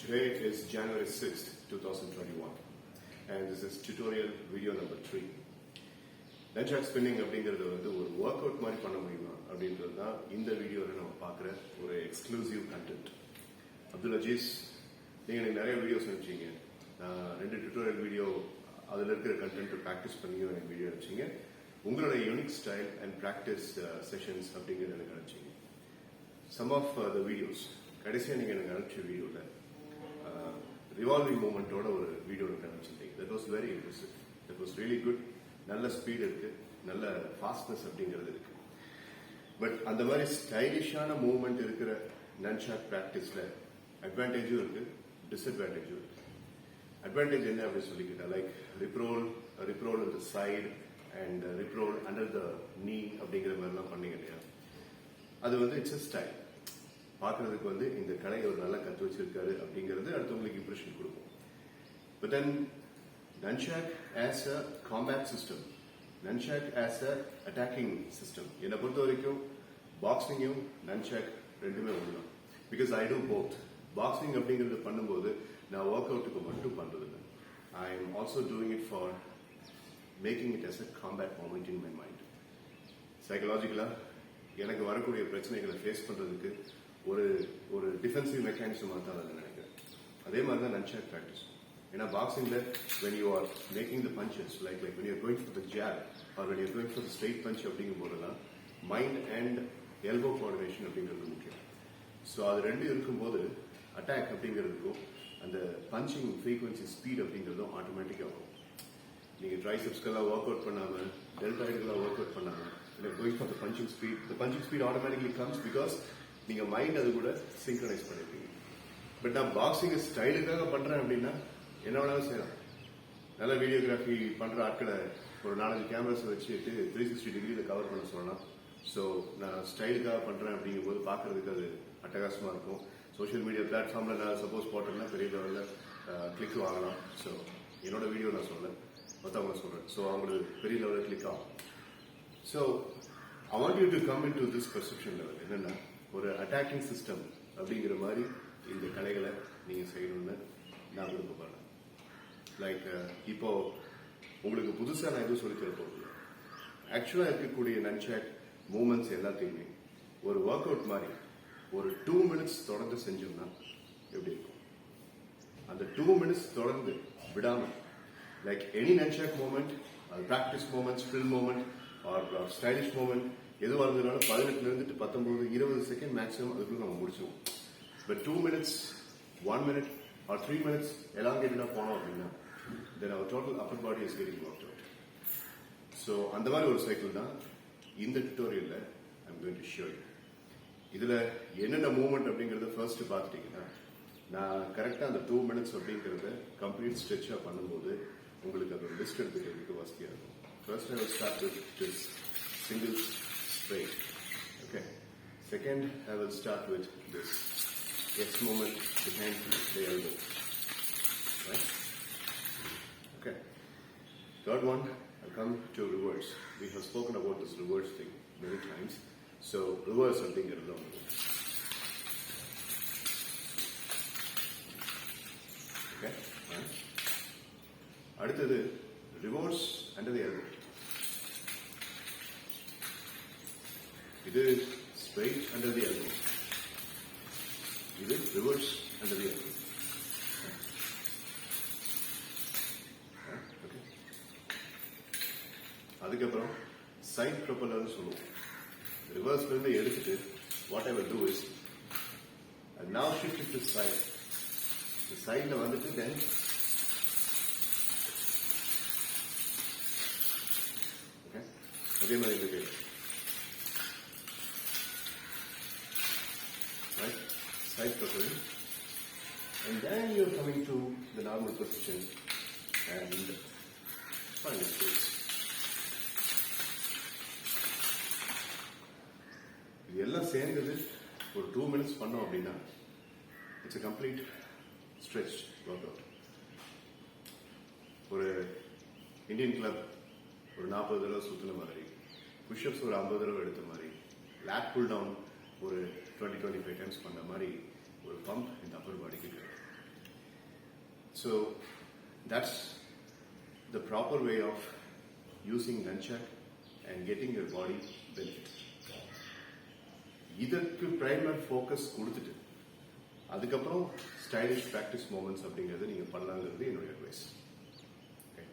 Today is January 6th, 2021 and this is tutorial video number 3. Nunchucks spinning அப்படிங்கிறது ஒரு work out மாதிரி பண்ண முடியுமா அப்படின்றது தான் இந்த வீடியோவில் நம்ம பார்க்குற ஒரு எக்ஸ்க்ளூசிவ் கண்டென்ட். அப்துல் அஜீஸ், நீங்கள் எனக்கு நிறைய வீடியோஸ் அனுப்பிச்சிங்க. நான் 2 டியூட்டோரியல் வீடியோ அதில் இருக்கிற கண்டென்ட் ப்ராக்டிஸ் பண்ணியும் எனக்கு வீடியோ அனுப்பிச்சிங்க. உங்களோட unique style and practice sessions அப்படிங்கிறது எனக்கு அனுப்பிச்சிங்க. சம் ஆஃப் த வீடியோஸ் கடைசியாக நீங்கள் எனக்கு அனுப்பிச்ச வீடியோவில் ரிவால்விங் மூமெண்ட்டோட ஒரு வீடியோ எனக்கு அனுப்பிச்சிருந்தீங்க. That was very impressive. That was really good. நல்ல ஸ்பீட் இருக்கு, நல்ல ஃபாஸ்ட்னஸ் அப்படிங்கிறது இருக்கு. பட் அந்த மாதிரி ஸ்டைலிஷான மூவ்மெண்ட் இருக்கிற நன்ஷாக் பிராக்டிஸ்ல அட்வான்டேஜும் இருக்கு, டிஸ்அட்வான்டேஜும் இருக்கு. அட்வான்டேஜ் என்ன அப்படின்னு சொல்லிக்கிட்டா, லைக் ரிப்ரோல் இந்த சைடு அண்ட் ரிப்ரோல் அண்டர் த நீ அப்படிங்கிற மாதிரிலாம் பண்ணீங்க இல்லையா, அது இட்ஸ் அ ஸ்டைல். பார்க்கறதுக்கு இந்த கலையை ஒரு நல்லா கற்று வச்சிருக்காரு அப்படிங்கிறது அடுத்தவங்களுக்கு இம்ப்ரெஷன் கொடுக்கும். But then Nunchuck as a combat system, Nunchuck as a attacking system. என்னை பொறுத்த வரைக்கும் பாக்ஸிங்கும் நன்ஷாக் ரெண்டுமே ஒண்ணுதான். Because I do both. Boxing அப்படிங்கிறது பண்ணும்போது நான் ஒர்க் அவுட்டுக்கு மட்டும் பண்றது இல்லை. I am also doing it for making it as a combat moment in my mind. சைக்கலாஜிக்கலா எனக்கு வரக்கூடிய பிரச்சனைகளை ஃபேஸ் பண்றதுக்கு ஒரு டிஃபென்சிவ் மெக்கானிசமாக தான் அதை நினைக்கிறேன். அதே மாதிரி தான் நன்ஷாக் ப்ராக்டிஸ். ஏன்னா பாக்ஸிங்ல when you are making the punches, like when you are going for the jab or when you are going for the straight punch அப்படிங்கும் போதெல்லாம் மைண்ட் அண்ட் எல்போ கோஆர்டினேஷன் அப்படிங்கிறது முக்கியம். ஸோ அது ரெண்டும் இருக்கும்போது அட்டாக் அப்படிங்கிறதுக்கும் அந்த பஞ்சிங் ஃப்ரீக்வன்சி ஸ்பீட் அப்படிங்கிறதும் ஆட்டோமேட்டிக்காக வரும். நீங்கள் ட்ரைசெப்ஸ்க்கெல்லாம் ஒர்க் அவுட் பண்ணாமல், டெல்டாய்டுக்கெல்லாம் ஒர்க் அவுட் பண்ணாமல் going for the punching speed automatically comes because நீங்கள் மைண்ட் அது கூட சிங்க்ரனைஸ் பண்ணிருக்கீங்க. பட் நான் பாக்ஸிங் ஸ்டைலுக்காக பண்ணுறேன் அப்படின்னா என்ன வேணாலும் செய்யலாம். நல்ல வீடியோகிராஃபி பண்ற ஆட்களை ஒரு 4-5 கேமராஸ் வச்சுட்டு 360 டிகிரியில கவர் பண்ண சொல்லலாம். ஸோ நான் ஸ்டைலுக்காக பண்றேன் அப்படிங்கும் போது பார்க்கறதுக்கு அது அட்டகாசமா இருக்கும். சோஷியல் மீடியா பிளாட்ஃபார்ம்ல நான் சப்போஸ் போட்டேன்னா பெரிய லெவலில் கிளிக் வாங்கலாம். ஸோ என்னோட வீடியோ நான் சொல்றேன், மற்றவங்க சொல்றேன். ஸோ அவங்களுக்கு பெரிய லெவலில் கிளிக் ஆகும். So I want you to come in to this perception level. என்னன்னா ஒரு அட்டாக்கிங் சிஸ்டம் அப்படிங்கிற மாதிரி இந்த கலைகளை நீங்க செய்யணும்னு நான் விருப்பப்படுறேன். லைக் இப்போ உங்களுக்கு புதுசா நான் எதுவும் சொல்லி தர போறது. ஆக்சுவலா இருக்கக்கூடிய நன்ஷாக் மூவ்மெண்ட்ஸ் எல்லாத்தையுமே ஒரு ஒர்க் அவுட் மாதிரி ஒரு 2 மினிட்ஸ் தொடர்ந்து செஞ்சோம்னா எப்படி இருக்கும்? அந்த 2 மினிட்ஸ் தொடர்ந்து விடாம, like any nunchuck movement, practice movement, skill movement or stylish movement எதுவாக இருந்ததுனால 18 இருந்து 19, 20 செகண்ட் மேக்ஸிமம் அதுக்குள்ள நம்ம முடிச்சுவோம். But 2 minutes, 1 minute or 3 minutes elongated போனோம் அப்படின்னா then our total upper body is getting worked out. So அந்த மாதிரி ஒரு சைக்கிள் தான் இந்த டியூட்டோரியல்ல I'm going to show you. இதுல என்னென்ன மூவ்மெண்ட் அப்படிங்கறத ஃபர்ஸ்ட் பார்த்துட்டீங்கன்னா, நான் கரெக்டா அந்த 2 மினிட்ஸ் அப்படிங்கறத கம்ப்ளீட் ஸ்ட்ரெச்சா பண்ணும்போது உங்களுக்கு அது ஒரு லிஸ்ட் எடுத்துக்கிறதுக்கு வசதியா இருக்கும். First I will start with this single straight. Okay. Second I will start with this X movement behind the elbow. Right? Okay. Third one, I'll come to reverse. We have spoken about this reverse thing many times. So, reverse something get along with it. Okay? Right? அடுத்தது reverse under the elbow. இது straight under the elbow. இது reverse under the elbow. அதுக்கப்புறம் side ப்ரொப்பல்லர்னு சொல்லுவோம். ரிவர்ஸ்ல இருந்து எடுத்துட்டு what I will do is now shift it to side. இந்த சைட்ல வந்துட்டு தென் ஓகே அதே மாதிரி இருக்கு. Right? Side propelling. And then you're coming to the normal position and find the space. இதெல்லாம் சேர்ந்தது ஒரு 2 மினிட்ஸ் பண்ணோம் அப்படின்னா it's a complete stretch workout. ஒரு இந்தியன் கிளப் ஒரு 40 தடவை சுத்தின மாதிரி, புஷ்அப்ஸ் ஒரு 50 தடவை எடுத்த மாதிரி, லேட் புல் டவுன் ஒரு 20-25 டைம்ஸ் பண்ண மாதிரி ஒரு பம்ப் இந்த அப்பர் பாடிக்கு கிடைக்கும். So that's the proper way of using nunchuck and getting your body benefit. இதற்கு பிரைமர் ஃபோக்கஸ் கொடுத்துட்டு அதுக்கப்புறம் ஸ்டைலிஷ் ப்ராக்டிஸ் மூமெண்ட்ஸ் அப்படிங்கிறத நீங்கள் பண்ணலாங்கிறது என்னுடைய அட்வைஸ். ஓகே,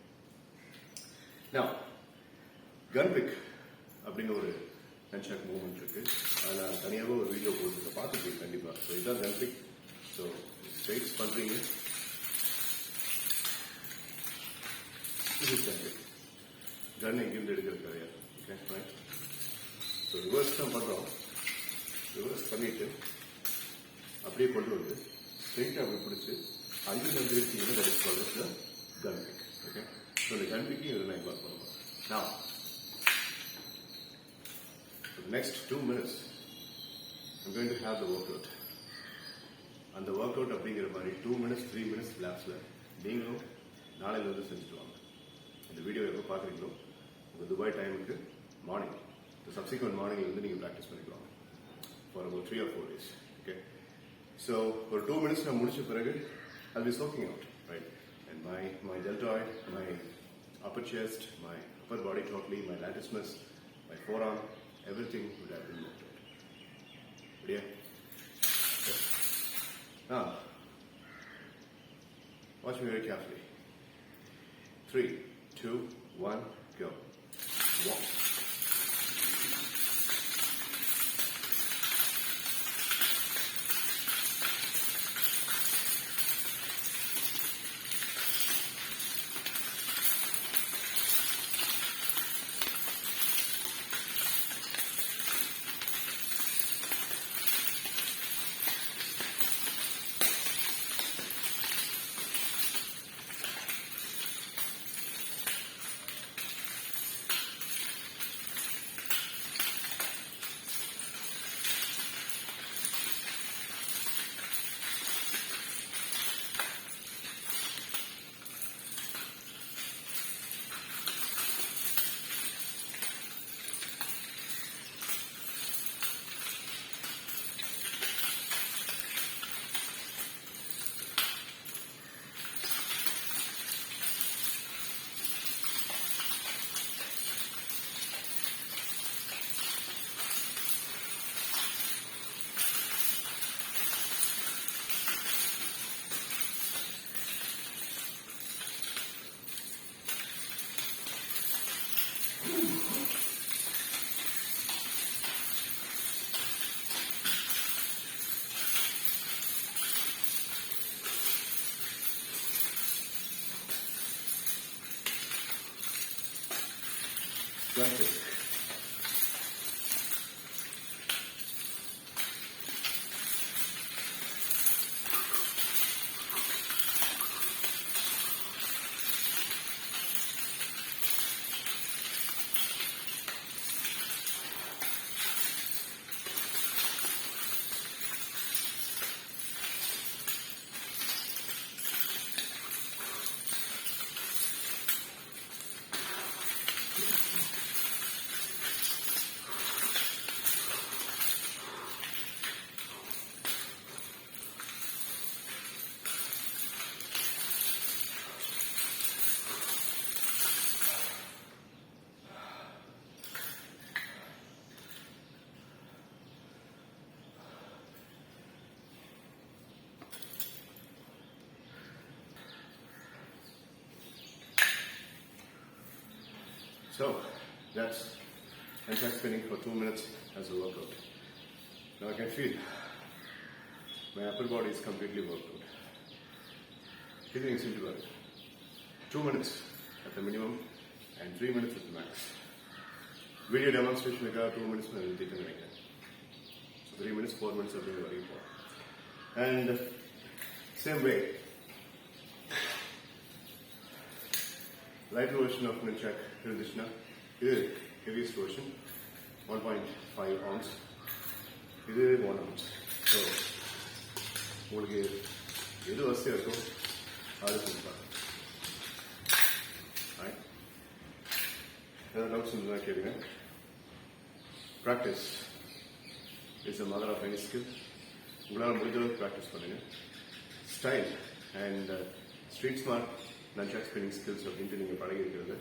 நான் கன்பிக் அப்படின்னு ஒரு நன்ஷாக் மூவ்மெண்ட் இருக்கு. அதை நான் தனியாக ஒரு வீடியோ போட்டு பார்த்துருக்கேன் கண்டிப்பாக. ஸோ இதுதான் கன்பிக். ஸோ ஸ்ட்ரெயிட்ஸ் பண்ணுறீங்க, இது கன்பிக். கன் எங்கேருந்து எடுக்கிறது கிடையாது. Okay right. ஸோ ரிவர்ஸ் தான் பண்ணுறோம். ரிவர்ஸ் பண்ணிட்டு அப்படியே கொண்டு வந்து ஸ்ட்ரெயிட்டாக அப்படி பிடிச்சி அங்கே வந்து இருக்கீங்கன்னா that is called the gun pick. Okay, so இந்த கன் பிக்கிங் இதை நான் இன்வால்வ் பண்ணுவோம். நான் for the next 2 minutes I'm going to have the workout. அந்த ஒர்க் அவுட் அப்படிங்கிற மாதிரி 2 minutes 3 minutes லேப்ஸில் நீங்களும் நாளையிலேருந்து செஞ்சுட்டு வாங்க. இந்த வீடியோ எப்போ பார்க்குறீங்களோ உங்கள் துபாய் டைமுக்கு மார்னிங் சப்சிக்வெண்ட் மார்னிங் வந்து நீங்கள் ப்ராக்டிஸ் பண்ணிக்குவாங்க for about 3 or 4 days. Okay, so for 2 minutes நான் முடிச்ச பிறகு I'll be soaking out, right? And my deltoid, my upper chest, my upper body totally, my latissimus, my forearm, everything would have been worked out. Yeah. Now, watch me very carefully. 3, 2, 1, go. 1. That's it. So that's handstand spinning for 2 minutes as a workout. Now I can feel my upper body is completely worked out. Feeling into work. 2 minutes at the minimum and 3 minutes at the max. Video demonstration like 2 minutes I will take it again. So 3 minutes, 4 minutes are very, very important. And same way, lighter version of Nunchuck Hirdishna. This is heaviest version, 1.5 ounce. This is 1 ounce. So, உங்களுக்கு எது வசதியாக இருக்கோ அது கொடுப்பாங்க. ஏதாவது doubts இருந்தால் கேளுங்க. Practice is a mother of any skill. உங்களால் முடிஞ்ச அளவுக்கு ப்ராக்டிஸ் பண்ணுங்க. Style and street smart nunchuck spinning skills அப்படின்ட்டு நீங்கள் பழகி இருக்கிறது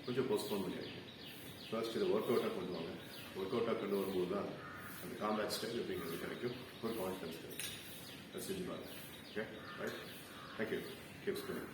கொஞ்சம் போஸ்ட்போன் பண்ணியாச்சு. ஃபர்ஸ்ட் இதை ஒர்க் அவுட்டாக கொண்டு வாங்க. ஒர்க் அவுட்டாக கொண்டு வரும்போது தான் அந்த காம்பேக்ட் ஸ்டைல் அப்படிங்கிறது கிடைக்கும், ஒரு கான்ஃபிடன்ஸ் கிடைக்கும். செஞ்சு பாருங்க. Okay right, thank you. Keep spinning.